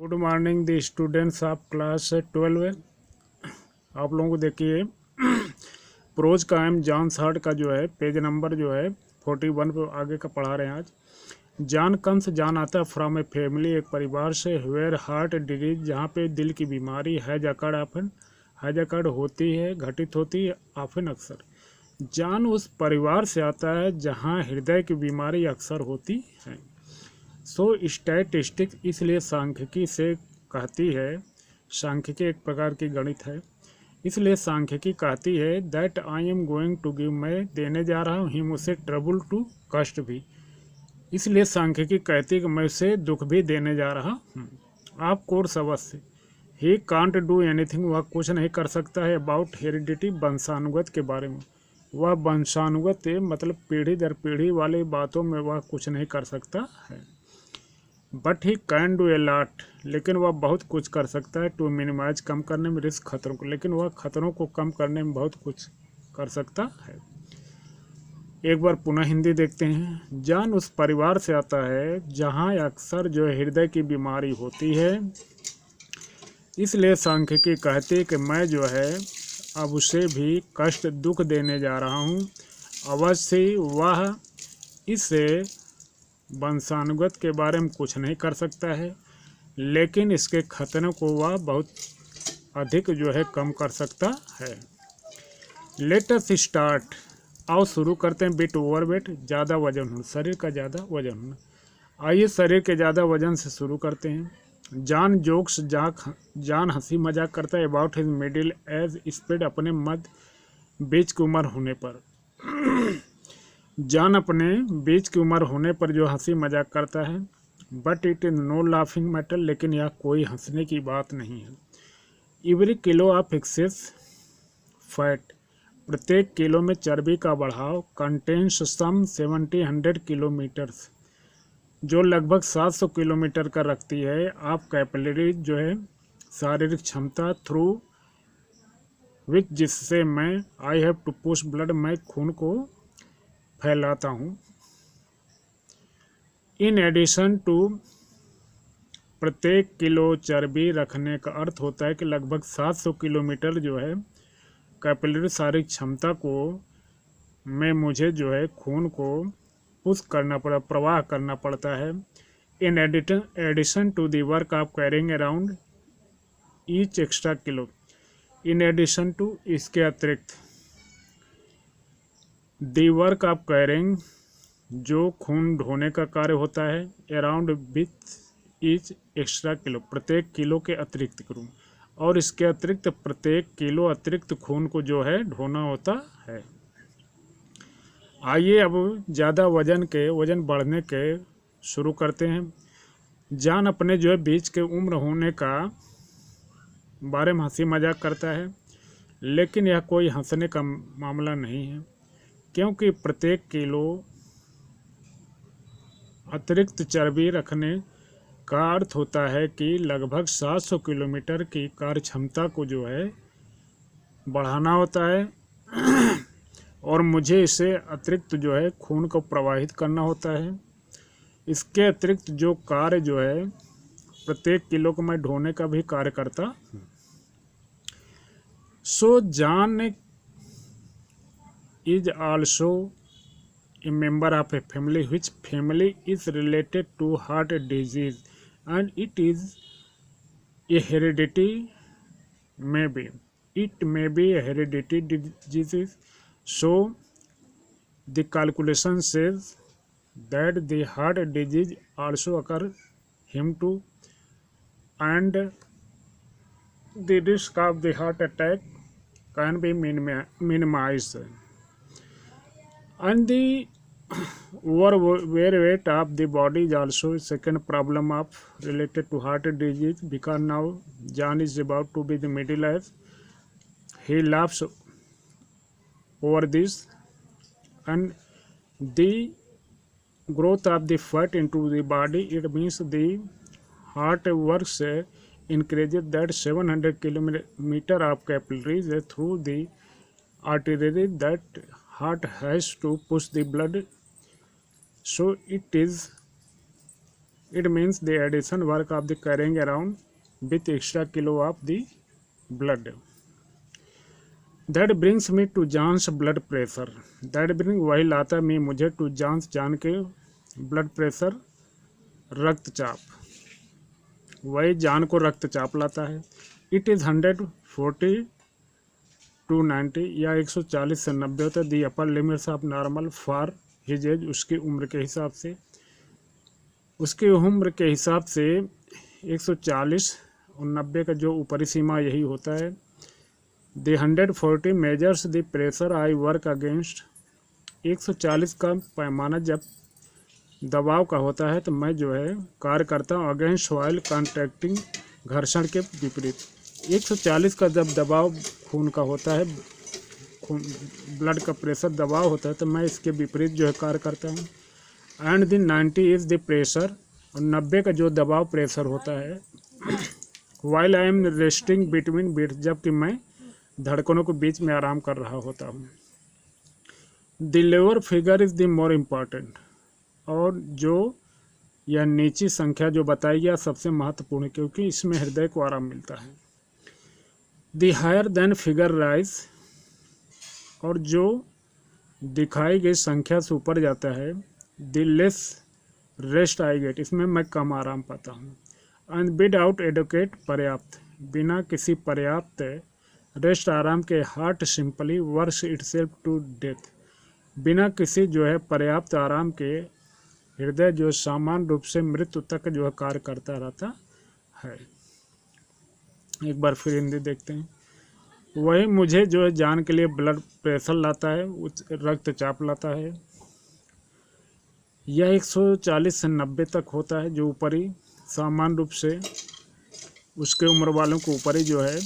Good morning the students of class 12। आप लोगों को देखिए प्रोज का एम जॉन हार्ट का जो है पेज नंबर जो है 41 पे आगे का पढ़ा रहे हैं आज। जॉन कम्स जान आता है फ्रॉम ए फैमिली, एक परिवार से, वेयर हार्ट डिजीज, जहाँ पे दिल की बीमारी हैज अकर्ड होती है, घटित होती है ऑफन अक्सर। जॉन उस परिवार से आता है जहाँ हृदय की बीमारी अक्सर होती है। सो स्टैटिस्टिक्स इसलिए सांख्यिकी से कहती है, सांख्यिकी एक प्रकार की गणित है, इसलिए सांख्यिकी कहती है that I am going to give, मैं देने जा रहा हूँ, हिम उसे, ट्रबल टू, कष्ट भी, इसलिए सांख्यिकी कहती है कि मैं उसे दुख भी देने जा रहा हूँ। आप कोर्स अवश्य, ही कांट डू एनीथिंग, वह कुछ नहीं कर सकता है, अबाउट हेरिडिटी, वंशानुगत के बारे में, वह वंशानुगत मतलब पीढ़ी दर पीढ़ी वाली बातों में वह कुछ नहीं कर सकता है। But he can do a lot, लेकिन वह बहुत कुछ कर सकता है, टू मिनिमाइज, कम करने में, रिस्क, खतरों को, लेकिन वह खतरों को कम करने में बहुत कुछ कर सकता है। एक बार पुनः हिंदी देखते हैं। जॉन उस परिवार से आता है जहां अक्सर जो हृदय की बीमारी होती है, इसलिए सांख्यिकी कहती है कि मैं जो है अब उसे भी कष्ट, दुख देने जा रहा हूँ। अवश्य वह इससे वंशानुगत के बारे में कुछ नहीं कर सकता है, लेकिन इसके खतरों को वह बहुत अधिक जो है कम कर सकता है। लेट अस स्टार्ट, आओ शुरू करते हैं। बिट ओवरवेट, ज़्यादा वजन होना, शरीर का ज़्यादा वजन होना। आइए शरीर के ज़्यादा वजन से शुरू करते हैं। जॉन जोक्स, जॉन हंसी मजाक करता है, about his middle age speed, अपने मध्य बीच की उम्र होने पर। जॉन अपने बीच की उम्र होने पर जो हंसी मजाक करता है, but it is no laughing matter, लेकिन यह कोई हंसने की बात नहीं है। Every kilo of excess fat, प्रत्येक किलो में चर्बी का बढ़ाव, कंटेन्स सम 700 किलोमीटर्स, जो लगभग 700 किलोमीटर का रखती है। आप कैपिलरी जो है शारीरिक क्षमता, थ्रू विच, जिससे मैं, I have to push blood, मैं खून को फैलाता हूँ। इन एडिशन टू, प्रत्येक किलो चर्बी रखने का अर्थ होता है कि लगभग 700 किलोमीटर जो है कैपिलरी शारीरिक क्षमता को में मुझे जो है खून को पुश करना पड़ा, प्रवाह करना पड़ता है। In addition to the work of carrying around each extra kilo, in addition to, इसके अतिरिक्त, दी वर्क ऑफ कैरिंग, जो खून ढोने का कार्य होता है, around with each extra kilo, प्रत्येक किलो के अतिरिक्त करूँ, और इसके अतिरिक्त प्रत्येक किलो अतिरिक्त खून को जो है ढोना होता है। आइए अब ज़्यादा वजन बढ़ने के शुरू करते हैं। जॉन अपने जो है बीच के उम्र होने का बारे में हंसी मजाक करता है, लेकिन यह कोई हंसने का मामला नहीं है, क्योंकि प्रत्येक किलो अतिरिक्त चर्बी रखने का अर्थ होता है कि लगभग 700 किलोमीटर की कार्य क्षमता को जो है बढ़ाना होता है और मुझे इसे अतिरिक्त जो है खून को प्रवाहित करना होता है। इसके अतिरिक्त जो कार्य जो है प्रत्येक किलो को मैं ढोने का भी कार्य करता हूँ। सो John is also a member of a family which family is related to heart disease and it is a heredity, it may be a hereditary disease. So the calculation says that the heart disease also occur him too, and the risk of the heart attack can be minimized. And the overweight of the body is also a second problem of related to heart disease, because now John is about to be the middle age. He laughs over this, and the growth of the fat into the body, it means the heart works increases that 700 kilometer of capillaries through the artery that heart has to push the blood, so it is It means the addition work of the carrying around with extra kilo of the blood. That brings me to John's blood pressure. That brings वही लाता me मुझे to John's जान के blood pressure रक्तचाप, वही जान को रक्तचाप लाता है. It is 140 to 90 या 140 से 90 होता है. The upper limits of normal for his age, उसकी उम्र के हिसाब से, उसकी उम्र के हिसाब से 140 और 90 का जो ऊपरी सीमा यही होता है. The 140 measures the pressure I work against. 140 का पैमाना जब दबाव का होता है तो मैं जो है कार्य करता हूँ अगेंस्ट वाइल कॉन्ट्रैक्टिंग, घर्षण के विपरीत. 140 का जब दबाव खून का होता है, खून ब्लड का प्रेशर दबाव होता है, तो मैं इसके विपरीत जो है कार्य करता हूँ. And the 90 is the pressure, और 90 का जो दबाव प्रेशर होता है. While I am resting between beats, जबकि मैं धड़कनों के बीच में आराम कर रहा होता हूँ. The lower figure is the more important, और जो यह नीची संख्या जो बताई गया सबसे महत्वपूर्ण है, क्योंकि इसमें हृदय को आराम मिलता है. The higher then figure rise, और जो दिखाई गई संख्या से ऊपर जाता है, the less rest I get, इसमें मैं कम आराम पाता हूँ. एंड विदाउट एडुकेट, पर्याप्त, बिना किसी पर्याप्त रेस्ट आराम के, heart simply works itself to death, बिना किसी जो है पर्याप्त आराम के हृदय जो सामान्य रूप से मृत्यु तक जो है कार्य करता रहता है. एक बार फिर हिंदी देखते हैं. वही मुझे जो है जान के लिए ब्लड प्रेशर लाता है, रक्तचाप लाता है. यह 140 से 90 तक होता है, जो ऊपरी सामान्य रूप से उसके उम्र वालों को ऊपरी जो है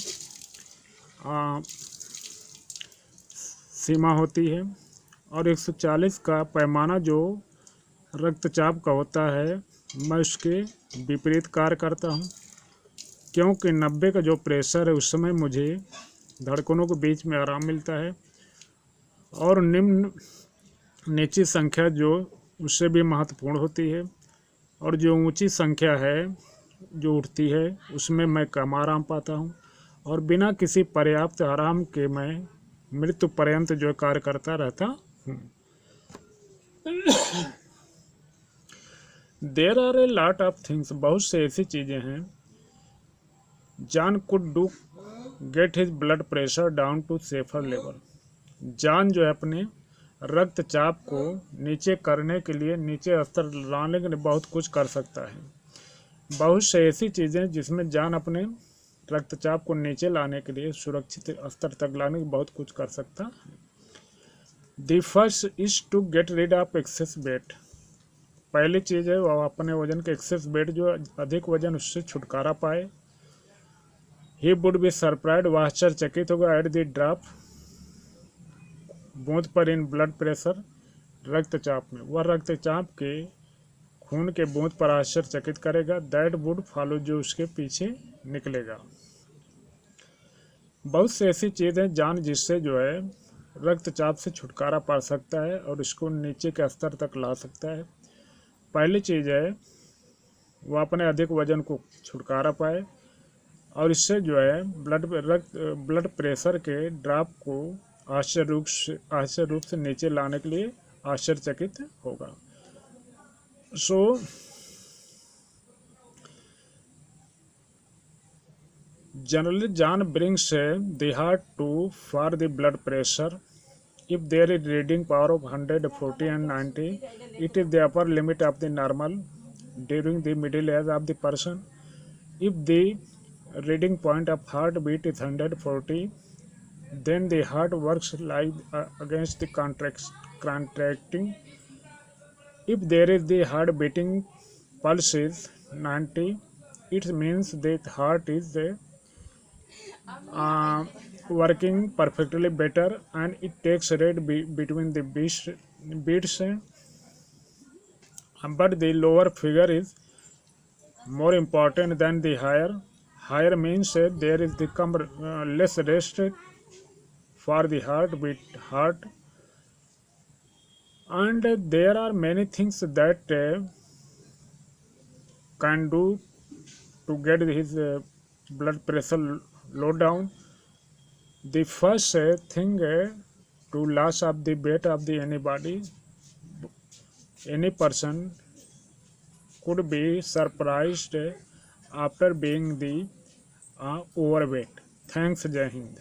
सीमा होती है. और 140 का पैमाना जो रक्तचाप का होता है, मैं उसके विपरीत कार्य करता हूँ, क्योंकि 90 का जो प्रेशर है उस समय मुझे धड़कनों के बीच में आराम मिलता है. और नीची संख्या जो उससे भी महत्वपूर्ण होती है, और जो ऊंची संख्या है जो उठती है उसमें मैं कम आराम पाता हूँ. और बिना किसी पर्याप्त आराम के मैं मृत्यु पर्यंत जो कार्य करता रहता हूँ. There are a lot of things, बहुत से ऐसी चीज़ें हैं. John could do get his blood pressure down to safer level, John जो है अपने रक्तचाप को नीचे करने के लिए, नीचे स्तर लाने के लिए बहुत कुछ कर सकता है. बहुत से ऐसी चीज़ें जिसमें जॉन अपने रक्तचाप को नीचे लाने के लिए, सुरक्षित स्तर तक लाने के बहुत कुछ कर सकता है. The first is to get rid of excess weight, पहली चीज़ है वह अपने वजन के एक्सेस वेट, जो अधिक वजन, उससे छुटकारा पाए. ही वुड बी सरप्राइज्ड, वह आश्चर्यचकित होगा. एट द ड्रॉप, बूंद पर, इन ब्लड प्रेशर, रक्तचाप में, वह रक्तचाप के खून के बूंद पर आश्चर्यचकित करेगा. दैट वुड फॉलो, जो उसके पीछे निकलेगा. बहुत से ऐसी चीज़ें जान जिससे जो है रक्तचाप से छुटकारा पा सकता है और इसको नीचे के स्तर तक ला सकता है. पहली चीज़ है वह अपने अधिक वजन को छुटकारा पाए, और इससे जो है ब्लड प्रेशर के ड्रॉप को आश्चर्य रूप से नीचे लाने के लिए आश्चर्यचकित होगा. सो generally John brings the heart to for the blood pressure. If there is reading power of 140 and 90, it is the upper limit of the normal during the middle age of the person. If the reading point of heartbeat is 140, then the heart works like against the contracting. If there is the heart beating pulse is 90, it means that heart is working perfectly better, and it takes rate between the beats. But the lower figure is more important than the higher. Higher means there is the less rest for the heart, and there are many things that can do to get his blood pressure low down? The first thing to loss of the weight of the any person could be surprised after being the overweight. Thanks, Jai Hind.